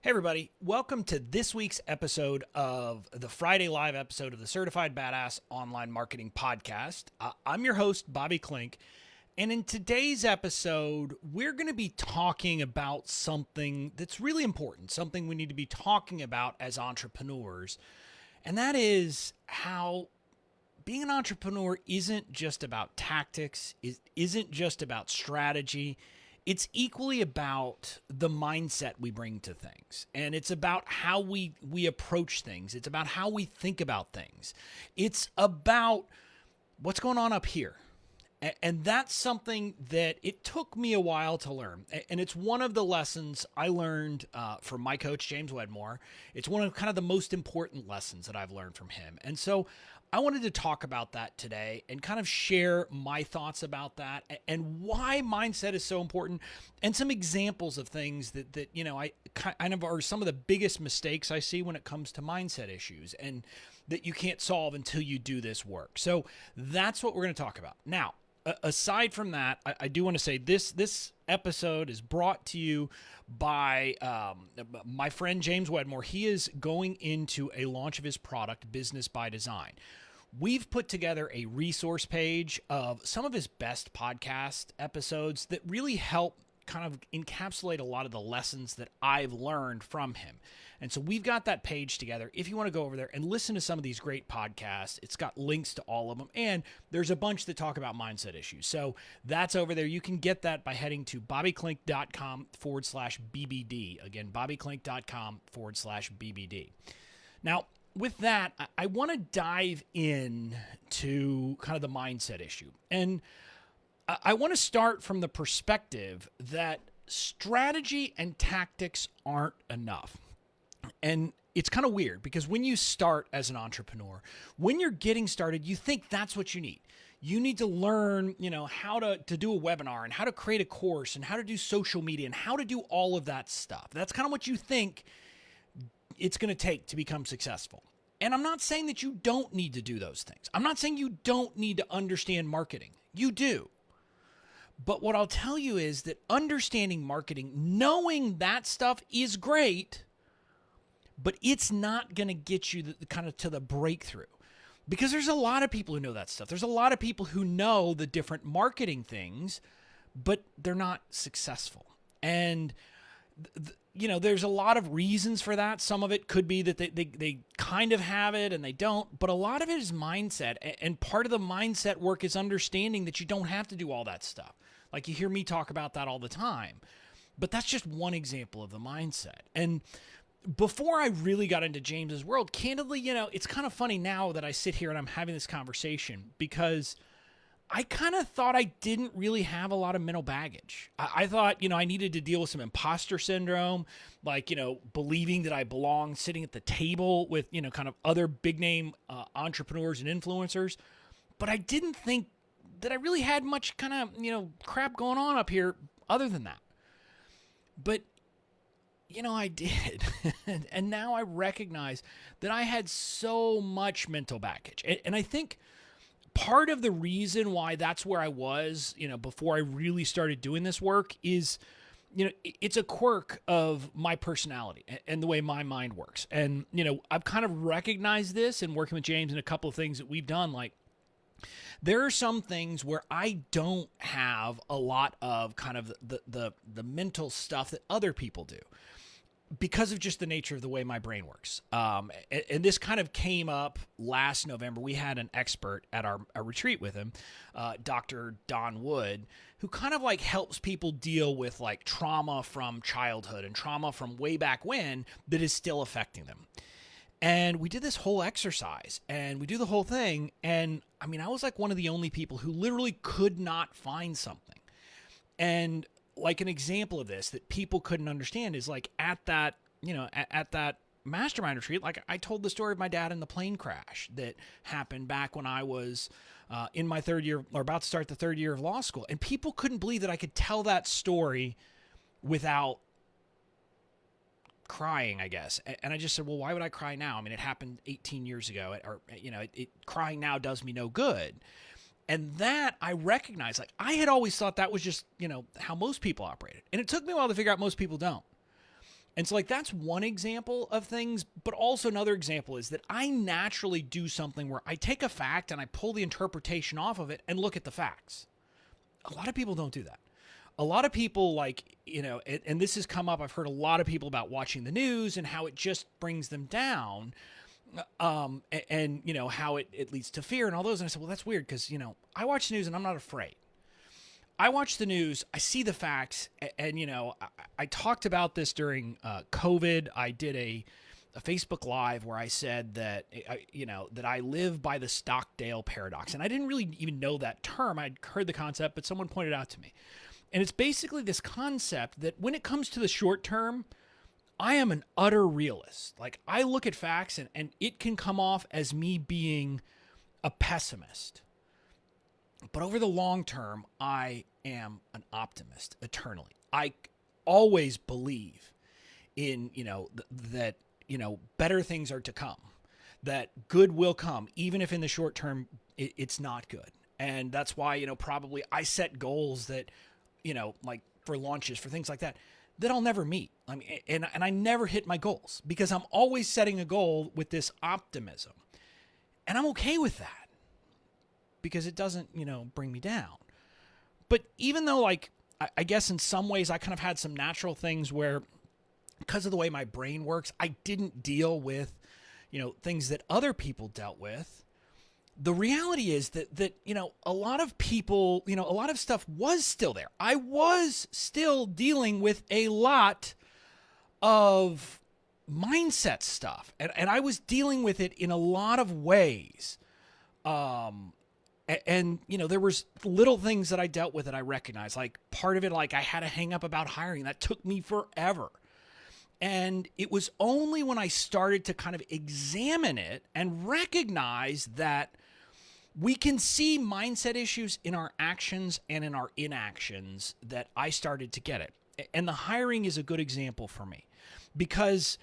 Hey, everybody. Welcome to this week's episode of the Friday Live episode of the Certified Badass Online Marketing Podcast. I'm your host, Bobby Klink. And in today's episode, we're going to be talking about something that's really important, something we need to be talking about as entrepreneurs. And that is how being an entrepreneur isn't just about tactics, it isn't just about strategy. It's equally about the mindset we bring to things. And it's about how we approach things. It's about how we think about things. It's about what's going on up here. And that's something that it took me a while to learn. And it's one of the lessons I learned from my coach, James Wedmore. It's one of kind of the most important lessons that I've learned from him. And so I wanted to talk about that today and kind of share my thoughts about that and why mindset is so important and some examples of things that I kind of are some of the biggest mistakes I see when it comes to mindset issues and that you can't solve until you do this work. So that's what we're going to talk about. Now, aside from that, I do want to say this episode is brought to you by my friend James Wedmore. He is going into a launch of his product, Business by Design. We've put together a resource page of some of his best podcast episodes that really help kind of encapsulate a lot of the lessons that I've learned from him. And so we've got that page together. If you want to go over there and listen to some of these great podcasts, it's got links to all of them. And there's a bunch that talk about mindset issues. So that's over there. You can get that by heading to bobbyklink.com/BBD. Again, bobbyklink.com/BBD. Now, with that, I want to dive in to kind of the mindset issue. And I want to start from the perspective that strategy and tactics aren't enough. And it's kind of weird because when you start as an entrepreneur, when you're getting started, you think that's what you need. You need to learn, how to do a webinar and how to create a course and how to do social media and how to do all of that stuff. That's kind of what you think it's going to take to become successful. And I'm not saying that you don't need to do those things. I'm not saying you don't need to understand marketing. You do. But what I'll tell you is that understanding marketing, knowing that stuff is great, but it's not going to get you kind of to the breakthrough. Because there's a lot of people who know that stuff. There's a lot of people who know the different marketing things, but they're not successful. And there's a lot of reasons for that. Some of it could be that they kind of have it and they don't, but a lot of it is mindset. And part of the mindset work is understanding that you don't have to do all that stuff. Like you hear me talk about that all the time, but that's just one example of the mindset. And before I really got into James's world, candidly, it's kind of funny now that I sit here and I'm having this conversation because I kind of thought I didn't really have a lot of mental baggage. I thought, I needed to deal with some imposter syndrome, like, believing that I belong sitting at the table with, kind of other big name entrepreneurs and influencers. But I didn't think that I really had much kind of, crap going on up here other than that. But, I did. And now I recognize that I had so much mental baggage. And I think part of the reason why that's where I was, before I really started doing this work is, it's a quirk of my personality and the way my mind works. And, I've kind of recognized this in working with James and a couple of things that we've done. Like, there are some things where I don't have a lot of kind of the mental stuff that other people do, because of just the nature of the way my brain works. And this kind of came up last November. We had an expert at our retreat with him, Dr. Don Wood, who kind of like helps people deal with like trauma from childhood and trauma from way back when that is still affecting them. And we did this whole exercise and we do the whole thing. And I mean, I was like one of the only people who literally could not find something. And like an example of this that people couldn't understand is like at that mastermind retreat, like I told the story of my dad in the plane crash that happened back when I was in my third year or about to start the third year of law school. And people couldn't believe that I could tell that story without crying, I guess. And I just said, well, why would I cry now? I mean, it happened 18 years ago, or, crying now does me no good. And that I recognize, like I had always thought that was just, how most people operated. And it took me a while to figure out most people don't. And so like that's one example of things, but also another example is that I naturally do something where I take a fact and I pull the interpretation off of it and look at the facts. A lot of people don't do that. A lot of people like, and this has come up, I've heard a lot of people about watching the news and how it just brings them down. And how it leads to fear and all those. And I said, well, that's weird because, I watch the news and I'm not afraid. I watch the news, I see the facts, and I talked about this during COVID. I did a Facebook Live where I said that, that I live by the Stockdale paradox. And I didn't really even know that term. I'd heard the concept, but someone pointed it out to me. And it's basically this concept that when it comes to the short term, I am an utter realist. Like, I look at facts and it can come off as me being a pessimist. But over the long term, I am an optimist eternally. I always believe in, that, better things are to come, that good will come, even if in the short term it's not good. And that's why, probably I set goals that, like for launches, for things like that I'll never meet. I mean, and I never hit my goals because I'm always setting a goal with this optimism. And I'm okay with that because it doesn't, bring me down. But even though, like, I guess in some ways I kind of had some natural things where, because of the way my brain works, I didn't deal with, things that other people dealt with. The reality is that a lot of people, a lot of stuff was still there. I was still dealing with a lot of mindset stuff. And I was dealing with it in a lot of ways. And there was little things that I dealt with that I recognized. Like part of it, like I had a hang up about hiring. That took me forever. And it was only when I started to kind of examine it and recognize that we can see mindset issues in our actions and in our inactions that I started to get it. And the hiring is a good example for me because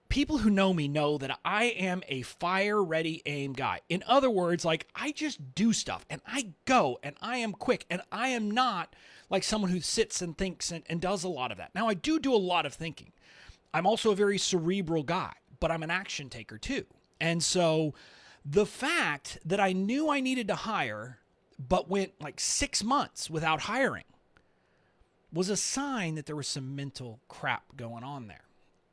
people who know me know that I am a fire, ready, aim guy. In other words, like I just do stuff and I go and I am quick and I am not like someone who sits and thinks and does a lot of that. Now I do a lot of thinking. I'm also a very cerebral guy, but I'm an action taker too. And so the fact that I knew I needed to hire, but went like 6 months without hiring was a sign that there was some mental crap going on there.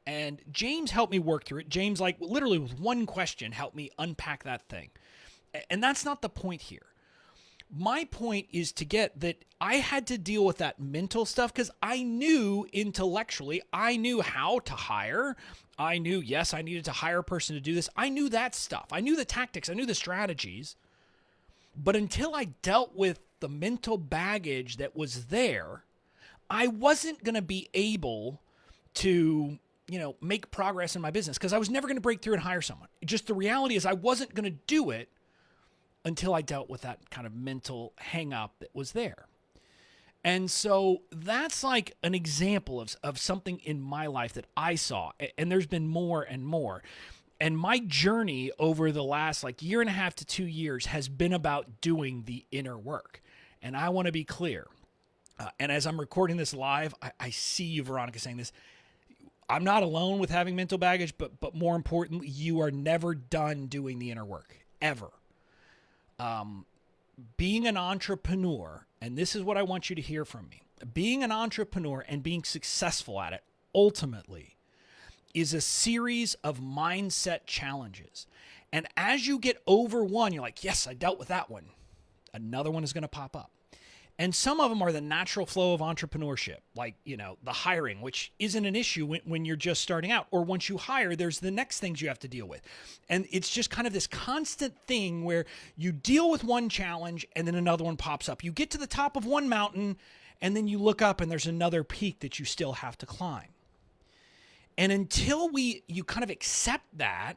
And James helped me work through it. James, like literally with one question, helped me unpack that thing. And that's not the point here. My point is to get that I had to deal with that mental stuff because I knew intellectually, I knew how to hire. I knew, yes, I needed to hire a person to do this. I knew that stuff. I knew the tactics. I knew the strategies. But until I dealt with the mental baggage that was there, I wasn't going to be able to, make progress in my business because I was never going to break through and hire someone. Just the reality is I wasn't going to do it until I dealt with that kind of mental hang up that was there. And so that's like an example of something in my life that I saw. And there's been more and more. And my journey over the last like year and a half to 2 years has been about doing the inner work. And I want to be clear. And as I'm recording this live, I see you, Veronica, saying this. I'm not alone with having mental baggage, but more importantly, you are never done doing the inner work, ever. Being an entrepreneur, and this is what I want you to hear from me, being an entrepreneur and being successful at it ultimately is a series of mindset challenges. And as you get over one, you're like, yes, I dealt with that one. Another one is going to pop up. And some of them are the natural flow of entrepreneurship, like, the hiring, which isn't an issue when you're just starting out. Or once you hire, there's the next things you have to deal with. And it's just kind of this constant thing where you deal with one challenge and then another one pops up. You get to the top of one mountain and then you look up and there's another peak that you still have to climb. And until you kind of accept that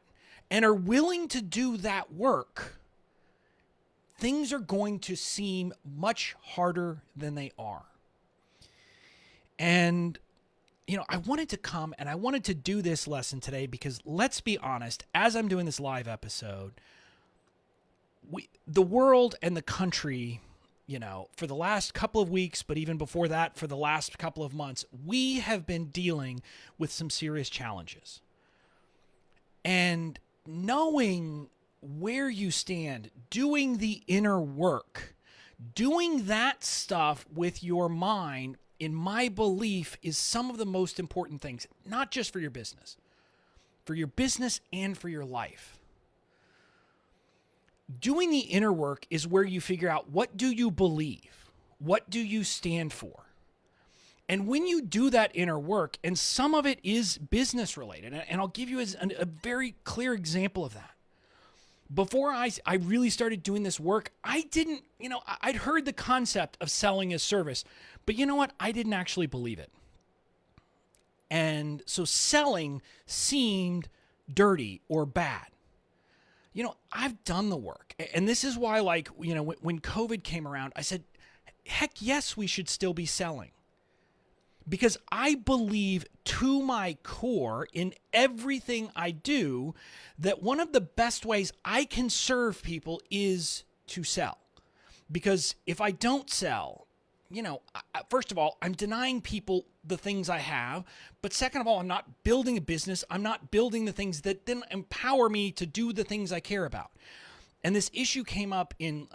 and are willing to do that work, things are going to seem much harder than they are. And, I wanted to come and I wanted to do this lesson today because let's be honest, as I'm doing this live episode, the world and the country, for the last couple of weeks, but even before that, for the last couple of months, we have been dealing with some serious challenges. And knowing where you stand, doing the inner work, doing that stuff with your mind, in my belief, is some of the most important things, not just for your business and for your life. Doing the inner work is where you figure out, what do you believe? What do you stand for? And when you do that inner work, and some of it is business related, and I'll give you a very clear example of that. Before I really started doing this work, I didn't, I'd heard the concept of selling as service, but you know what? I didn't actually believe it. And so selling seemed dirty or bad. I've done the work. And this is why, when COVID came around, I said, heck yes, we should still be selling. Because I believe to my core in everything I do that one of the best ways I can serve people is to sell. Because if I don't sell, first of all, I'm denying people the things I have. But second of all, I'm not building a business. I'm not building the things that then empower me to do the things I care about. And this issue came up in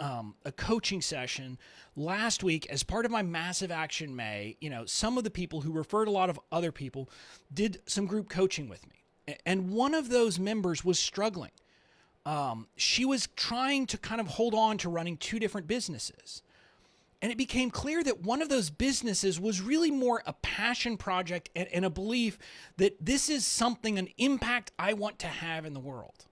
a coaching session last week as part of my Massive Action May. Some of the people who referred a lot of other people did some group coaching with me. And one of those members was struggling. She was trying to kind of hold on to running two different businesses. And it became clear that one of those businesses was really more a passion project and a belief that this is something, an impact I want to have in the world.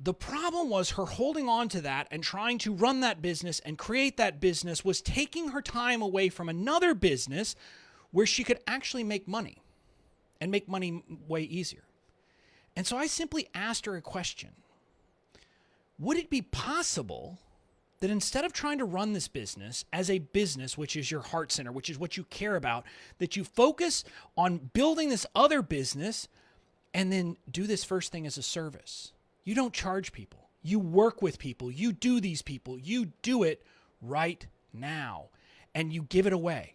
The problem was her holding on to that and trying to run that business and create that business was taking her time away from another business where she could actually make money and make money way easier. And so I simply asked her a question. Would it be possible that instead of trying to run this business as a business, which is your heart center, which is what you care about, that you focus on building this other business and then do this first thing as a service? You don't charge people. You work with people. You do these people. You do it right now, and you give it away.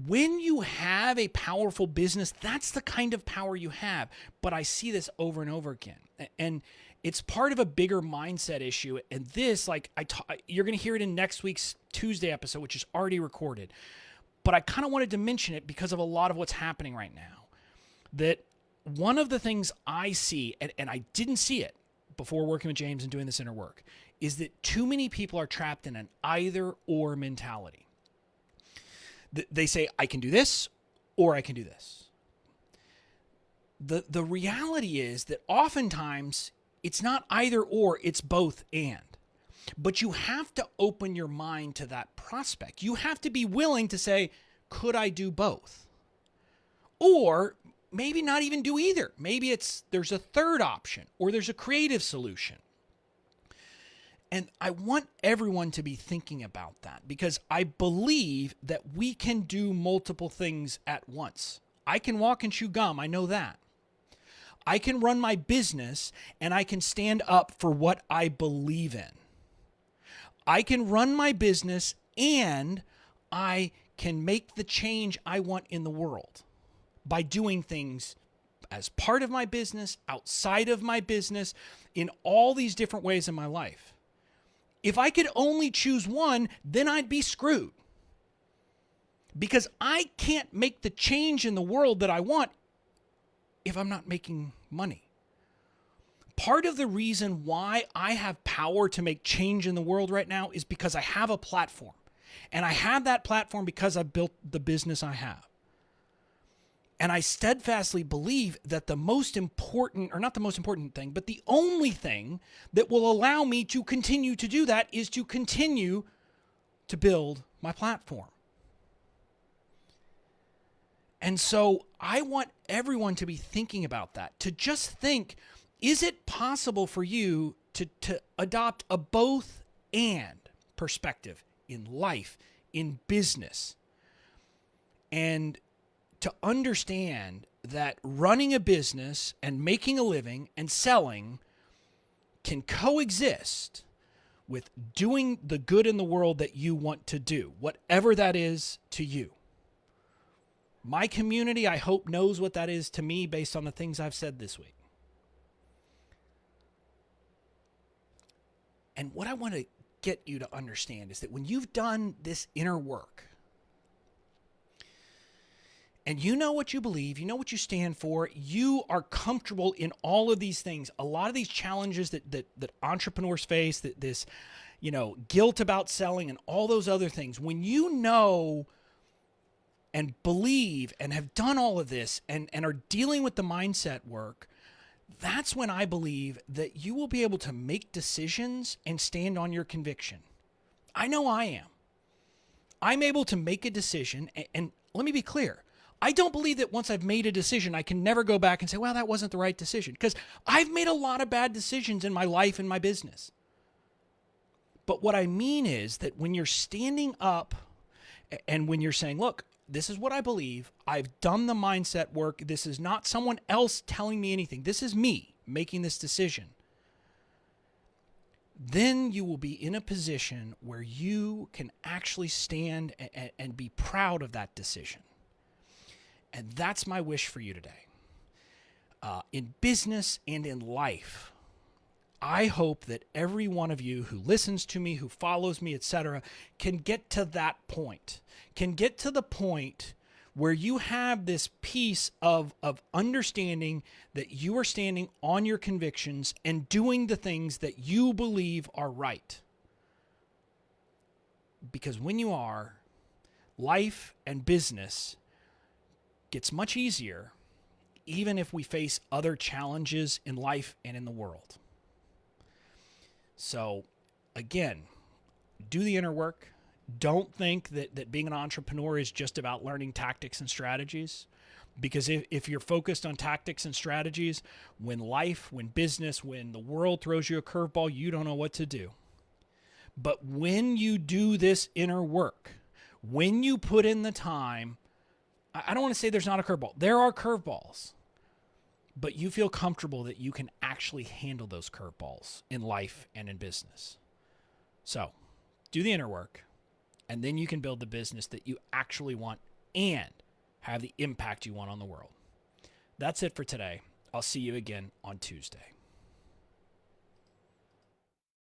When you have a powerful business, that's the kind of power you have. But I see this over and over again. And it's part of a bigger mindset issue. And this, you're going to hear it in next week's Tuesday episode, which is already recorded. But I kind of wanted to mention it because of a lot of what's happening right now. That one of the things I see, and I didn't see it before working with James and doing this inner work, is that too many people are trapped in an either-or mentality. They say, I can do this, or I can do this. The reality is that oftentimes it's not either or, it's both and. But you have to open your mind to that prospect. You have to be willing to say, could I do both? Or maybe not even do either. Maybe there's a third option, or there's a creative solution. And I want everyone to be thinking about that because I believe that we can do multiple things at once. I can walk and chew gum. I know that. I can run my business and I can stand up for what I believe in. I can run my business and I can make the change I want in the world by doing things as part of my business, outside of my business, in all these different ways in my life. If I could only choose one, then I'd be screwed. Because I can't make the change in the world that I want if I'm not making money. Part of the reason why I have power to make change in the world right now is because I have a platform. And I have that platform because I built the business I have. And I steadfastly believe that the most important, or not the most important thing, but the only thing that will allow me to continue to do that is to continue to build my platform. And so I want everyone to be thinking about that, to just think, is it possible for you to adopt a both and perspective in life, in business, and to understand that running a business and making a living and selling can coexist with doing the good in the world that you want to do, whatever that is to you. My community, I hope, knows what that is to me based on the things I've said this week. And what I want to get you to understand is that when you've done this inner work, and you know what you believe, you know what you stand for, you are comfortable in all of these things. A lot of these challenges that entrepreneurs face, that this, guilt about selling and all those other things, when you know and believe and have done all of this and are dealing with the mindset work, that's when I believe that you will be able to make decisions and stand on your conviction. I know I am. I'm able to make a decision, and let me be clear. I don't believe that once I've made a decision, I can never go back and say, well, that wasn't the right decision, because I've made a lot of bad decisions in my life and my business. But what I mean is that when you're standing up and when you're saying, look, this is what I believe, I've done the mindset work, this is not someone else telling me anything, this is me making this decision, then you will be in a position where you can actually stand and be proud of that decision. And that's my wish for you today. In business and in life, I hope that every one of you who listens to me, who follows me, etc., can get to that point, can get to the point where you have this piece of understanding that you are standing on your convictions and doing the things that you believe are right. Because when you are, life and business gets much easier, even if we face other challenges in life and in the world. So, again, do the inner work. Don't think that being an entrepreneur is just about learning tactics and strategies. Because if you're focused on tactics and strategies, when life, when business, when the world throws you a curveball, you don't know what to do. But when you do this inner work, when you put in the time, I don't want to say there's not a curveball. There are curveballs. But you feel comfortable that you can actually handle those curveballs in life and in business. So, do the inner work, and then you can build the business that you actually want and have the impact you want on the world. That's it for today. I'll see you again on Tuesday.